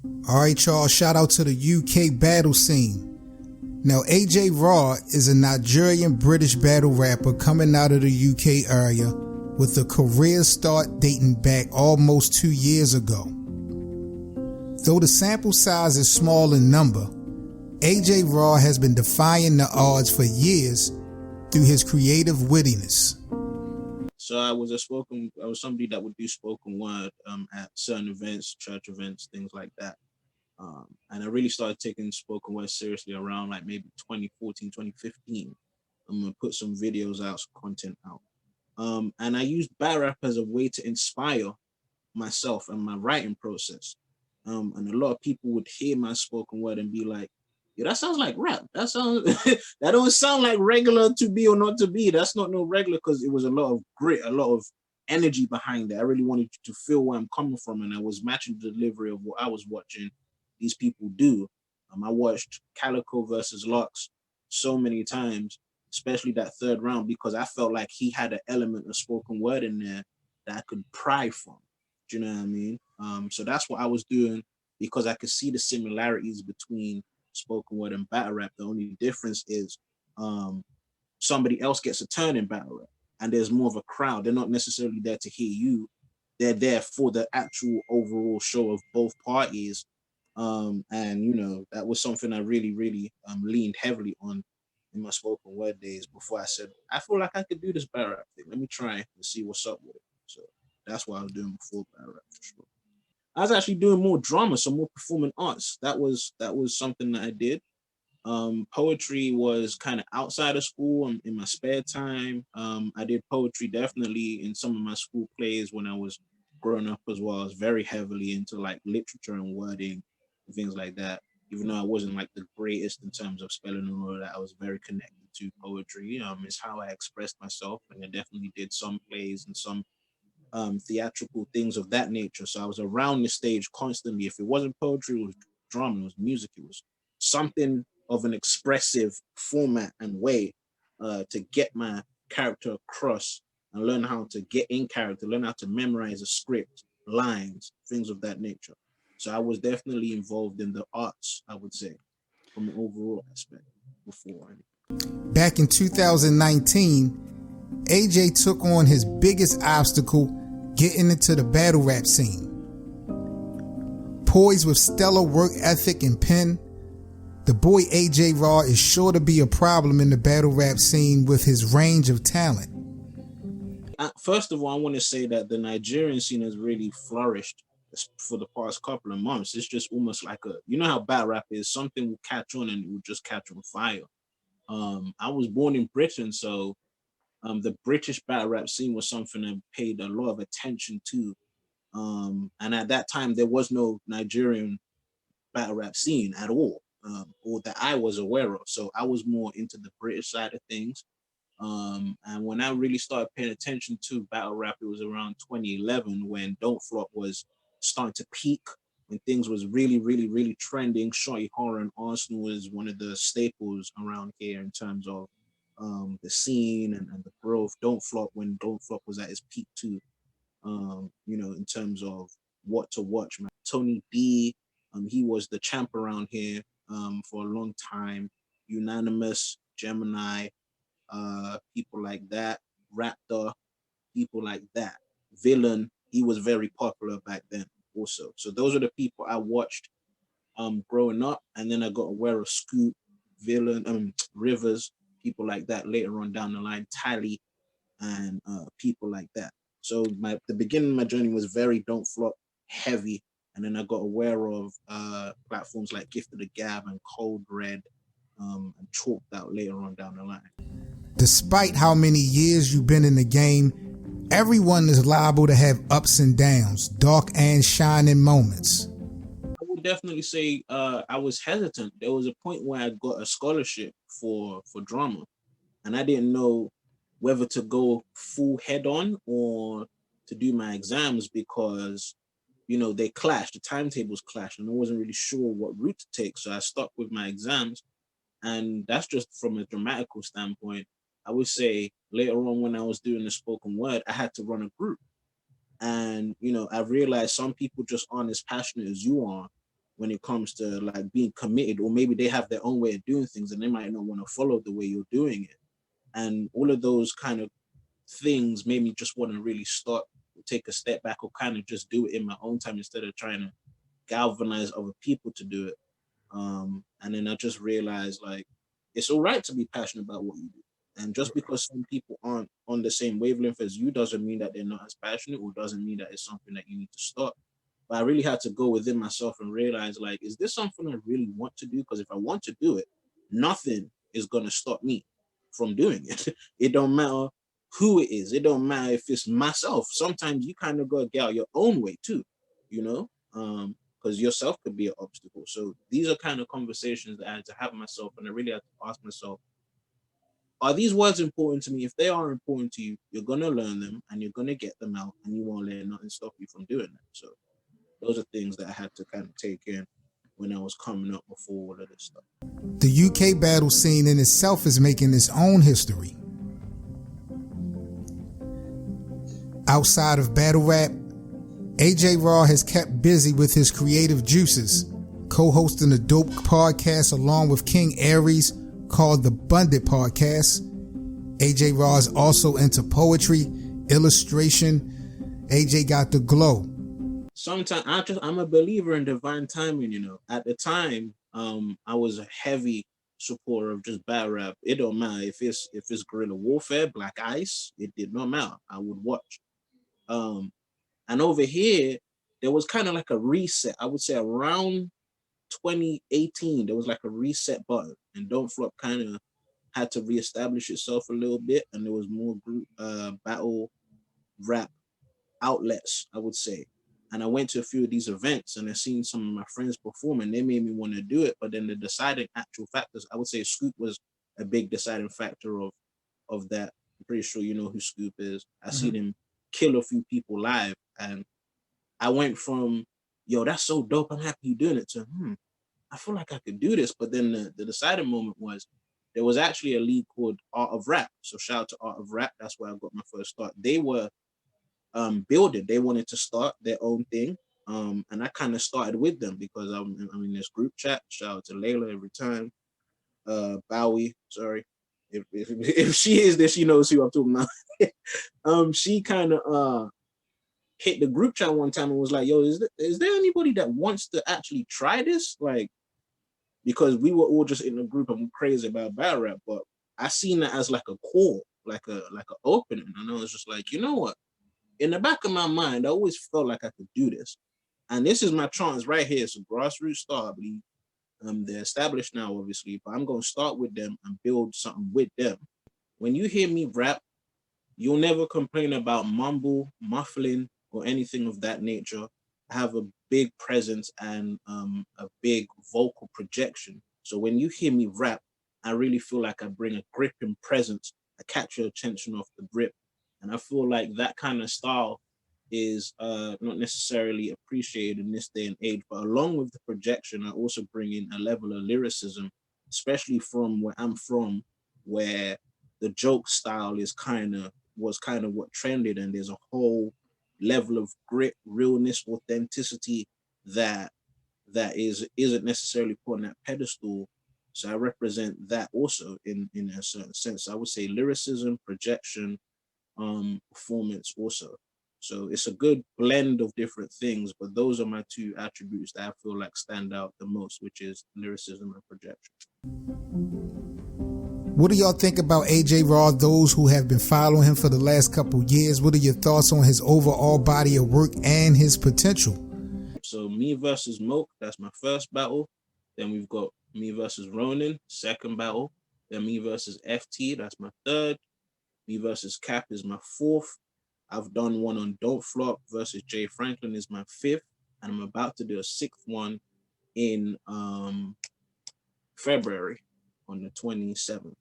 All right, y'all, shout out to the UK battle scene. Now, AJ Raw is a Nigerian British battle rapper coming out of the UK area with a career start dating back almost 2 years ago. Though the sample size is small in number, AJ Raw has been defying the odds for years through his creative wittiness. So I was somebody that would do spoken word at certain events, church events, things like that. And I really started taking spoken word seriously around like maybe 2014, 2015. I'm gonna put some videos out, some content out. And I used battle rap as a way to inspire myself and my writing process. And a lot of people would hear my spoken word and be like, yeah, that sounds like rap. That sounds that don't sound like regular to be or not to be. That's not no regular, because it was a lot of grit, a lot of energy behind it. I really wanted you to feel where I'm coming from, and I was matching the delivery of what I was watching these people do. I watched Calico versus Lux so many times, especially that third round, because I felt like he had an element of spoken word in there that I could pry from. Do you know what I mean? So that's what I was doing, because I could see the similarities between spoken word and battle rap. The only difference is somebody else gets a turn in battle rap, and there's more of a crowd. They're not necessarily there to hear you. They're there for the actual overall show of both parties. And you know, that was something I really, really leaned heavily on in my spoken word days before I said, I feel like I could do this battle rap thing. Let me try and see what's up with it. So that's what I was doing before battle rap, for sure. I was actually doing more drama, some more performing arts. That was something that I did. Poetry was kind of outside of school in my spare time. I did poetry definitely in some of my school plays when I was growing up as well. I was very heavily into like literature and wording and things like that. Even though I wasn't like the greatest in terms of spelling and all of that, I was very connected to poetry. It's how I expressed myself, and I definitely did some plays and some theatrical things of that nature. So I was around the stage constantly. If it wasn't poetry, it was drama, it was music, it was something of an expressive format and way to get my character across and learn how to get in character, learn how to memorize a script, lines, things of that nature. So I was definitely involved in the arts, I would say, from an overall aspect before. Back in 2019, AJ took on his biggest obstacle getting into the battle rap scene. Poised with stellar work ethic and pen, the boy AJ Raw is sure to be a problem in the battle rap scene with his range of talent. First of all, I want to say that the Nigerian scene has really flourished for the past couple of months. It's just almost like you know how battle rap is, something will catch on and it will just catch on fire. I was born in Britain, so the British battle rap scene was something I paid a lot of attention to. And at that time, there was no Nigerian battle rap scene at all, or that I was aware of. So I was more into the British side of things. And when I really started paying attention to battle rap, it was around 2011 when Don't Flop was starting to peak, when things was really, really, really trending. Shorty Horror and Arsenal was one of the staples around here in terms of the scene and the growth. Don't Flop, when Don't Flop was at its peak too, in terms of what to watch, man. Tony B, he was the champ around here for a long time. Unanimous, Gemini, people like that. Raptor, people like that. Villain, he was very popular back then also. So those are the people I watched growing up, and then I got aware of Scoop, Villain, Rivers, people like that later on down the line, Tally, and people like that. So the beginning of my journey was very Don't Flop heavy, and then I got aware of platforms like Gift of the Gab and Cold Red, and chalked out later on down the line. Despite how many years you've been in the game, everyone is liable to have ups and downs, dark and shining moments. I would definitely say I was hesitant. There was a point where I got a scholarship for drama, and I didn't know whether to go full head on or to do my exams, because they clashed, the timetables clashed, and I wasn't really sure what route to take. So I stuck with my exams, and that's just from a dramatical standpoint. I would say later on when I was doing the spoken word, I had to run a group. And, I realized some people just aren't as passionate as you are when it comes to like being committed, or maybe they have their own way of doing things and they might not want to follow the way you're doing it. And all of those kind of things made me just want to really start, take a step back, or kind of just do it in my own time instead of trying to galvanize other people to do it. And then I just realized like it's all right to be passionate about what you do. And just because some people aren't on the same wavelength as you doesn't mean that they're not as passionate, or doesn't mean that it's something that you need to stop. But I really had to go within myself and realize like, is this something I really want to do? Because if I want to do it, nothing is gonna stop me from doing it. It don't matter who it is. It don't matter if it's myself. Sometimes you kind of gotta get out your own way too, you know? Because yourself could be an obstacle. So these are kind of conversations that I had to have myself, and I really had to ask myself, are these words important to me? If they are important to you, you're gonna learn them and you're gonna get them out, and you won't let nothing stop you from doing that. So those are things that I had to kind of take in when I was coming up before all of this stuff. The UK battle scene in itself is making its own history. Outside of battle rap, AJ Raw has kept busy with his creative juices, co-hosting a dope podcast along with King Aries called the Bundit Podcast. AJ Raw is also into poetry, illustration. AJ got the glow. Sometimes I'm a believer in divine timing, you know. At the time, I was a heavy supporter of just battle rap. It don't matter if it's guerrilla warfare, Black Ice, it did not matter. I would watch. And over here, there was kind of like a reset. I would say around 2018, there was like a reset button, and Don't Flop kind of had to reestablish itself a little bit, and there was more group battle rap outlets, I would say. And I went to a few of these events, and I seen some of my friends perform, and they made me want to do it. But then the deciding actual factors, I would say Scoop was a big deciding factor of that. I'm pretty sure you know who Scoop is. I seen him kill a few people live, and I went from, yo, that's so dope, I'm happy you're doing it, to I feel like I could do this. But then the deciding moment was there was actually a league called Art of Rap. So shout out to Art of Rap. That's where I got my first start. They were building. They wanted to start their own thing. And I kind of started with them because I'm in this group chat. Shout out to Layla every time. Bowie, sorry. If she is there, she knows who I'm talking about. She kind of hit the group chat one time and was like, yo, is there anybody that wants to actually try this? Like, because we were all just in a group and crazy about battle rap, but I seen that as like a call, like a opening. And I was just like, you know what? In the back of my mind, I always felt like I could do this. And this is my chance right here. It's a grassroots start, I believe. They're established now, obviously, but I'm going to start with them and build something with them. When you hear me rap, you'll never complain about mumble, muffling, or anything of that nature. I have a big presence and a big vocal projection. So when you hear me rap, I really feel like I bring a gripping presence. I catch your attention off the grip. And I feel like that kind of style is not necessarily appreciated in this day and age. But along with the projection, I also bring in a level of lyricism, especially from where I'm from, where the joke style was kind of what trended, and there's a whole level of grit, realness, authenticity that isn't necessarily put on that pedestal. So I represent that also in a certain sense. I would say lyricism, projection, performance also. So it's a good blend of different things, but those are my two attributes that I feel like stand out the most, which is lyricism and projection. What do y'all think about AJ Raw, those who have been following him for the last couple years? What are your thoughts on his overall body of work and his potential? So me versus Moke, that's my first battle. Then we've got me versus Ronin, second battle. Then me versus FT, that's my third. Me versus Cap is my fourth. I've done one on Don't Flop versus Jay Franklin is my fifth. And I'm about to do a sixth one in February on the 27th.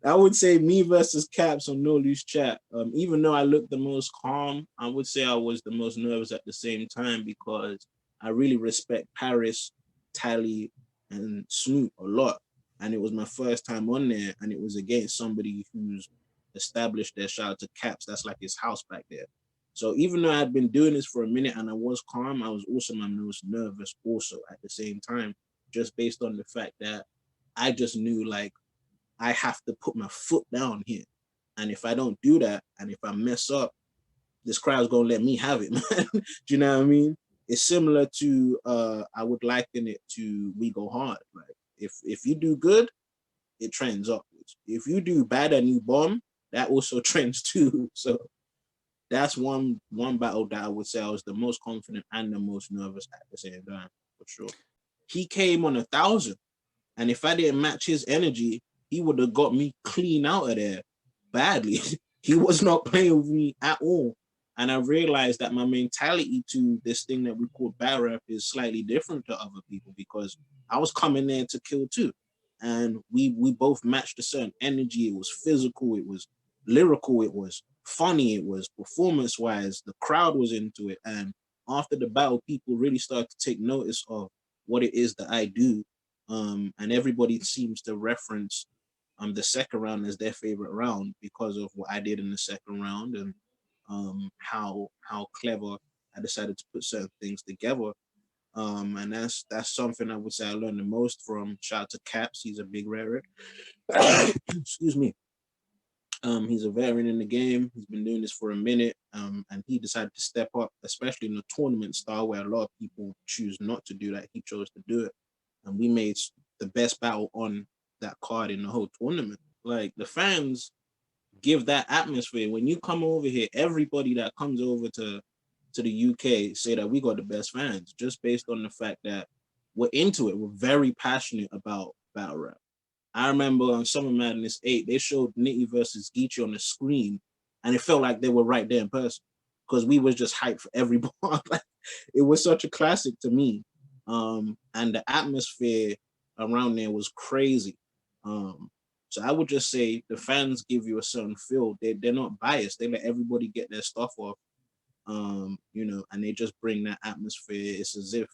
I would say me versus Caps on No Loose Chat. Even though I looked the most calm, I would say I was the most nervous at the same time because I really respect Paris, Tally, and Snoop a lot. And it was my first time on there, and it was against somebody who's established their shout out to Caps. That's like his house back there. So even though I had been doing this for a minute and I was calm, I was also my most nervous also at the same time, just based on the fact that I just knew like I have to put my foot down here. And if I don't do that, and if I mess up, this crowd's gonna let me have it, man. Do you know what I mean? It's similar to I would liken it to We Go Hard. Like if you do good, it trends upwards. If you do bad and you bomb, that also trends too. So that's one battle that I would say I was the most confident and the most nervous at the same time, for sure. He came on 1,000, and if I didn't match his energy, he would have got me clean out of there badly. He was not playing with me at all. And I realized that my mentality to this thing that we call battle rap is slightly different to other people, because I was coming there to kill too. And we both matched a certain energy. It was physical, it was lyrical, it was funny, it was performance-wise, the crowd was into it. And after the battle, people really started to take notice of what it is that I do. And everybody seems to reference the second round as their favorite round because of what I did in the second round, and how clever I decided to put certain things together. And that's something I would say I learned the most from. Shout out to Caps, he's a big veteran. Excuse me. He's a veteran in the game. He's been doing this for a minute, and he decided to step up, especially in the tournament style where a lot of people choose not to do that. He chose to do it, and we made the best battle on that card in the whole tournament. Like, the fans give that atmosphere. When you come over here, everybody that comes over to the UK say that we got the best fans, just based on the fact that we're into it. We're very passionate about battle rap. I remember on Summer Madness 8, they showed Nitty versus Geechee on the screen, and it felt like they were right there in person, because we was just hyped for every bar. Like, it was such a classic to me. And the atmosphere around there was crazy. So I would just say the fans give you a certain feel. They're not biased. They let everybody get their stuff off, and they just bring that atmosphere. It's as if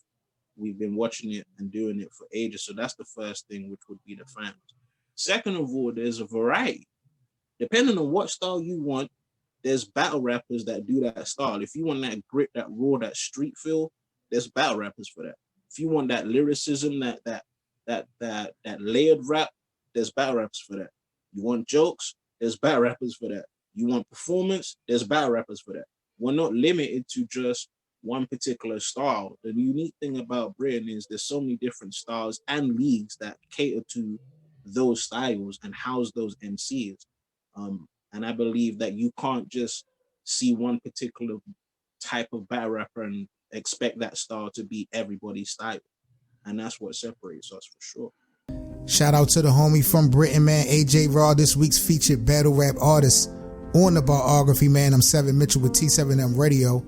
we've been watching it and doing it for ages. So that's the first thing, which would be the fans. Second of all, there's a variety. Depending on what style you want, there's battle rappers that do that style. If you want that grit, that raw, that street feel, there's battle rappers for that. If you want that lyricism, that layered rap, there's battle rappers for that. You want jokes, there's battle rappers for that. You want performance, there's battle rappers for that. We're not limited to just one particular style. The unique thing about Britain is there's so many different styles and leagues that cater to those styles and house those MCs. And I believe that you can't just see one particular type of battle rapper and expect that style to be everybody's style. And that's what separates us, for sure. Shout out to the homie from Britain, man, AJ Raw, this week's featured battle rap artist on the Biography, man. I'm Seven Mitchell with T7M Radio.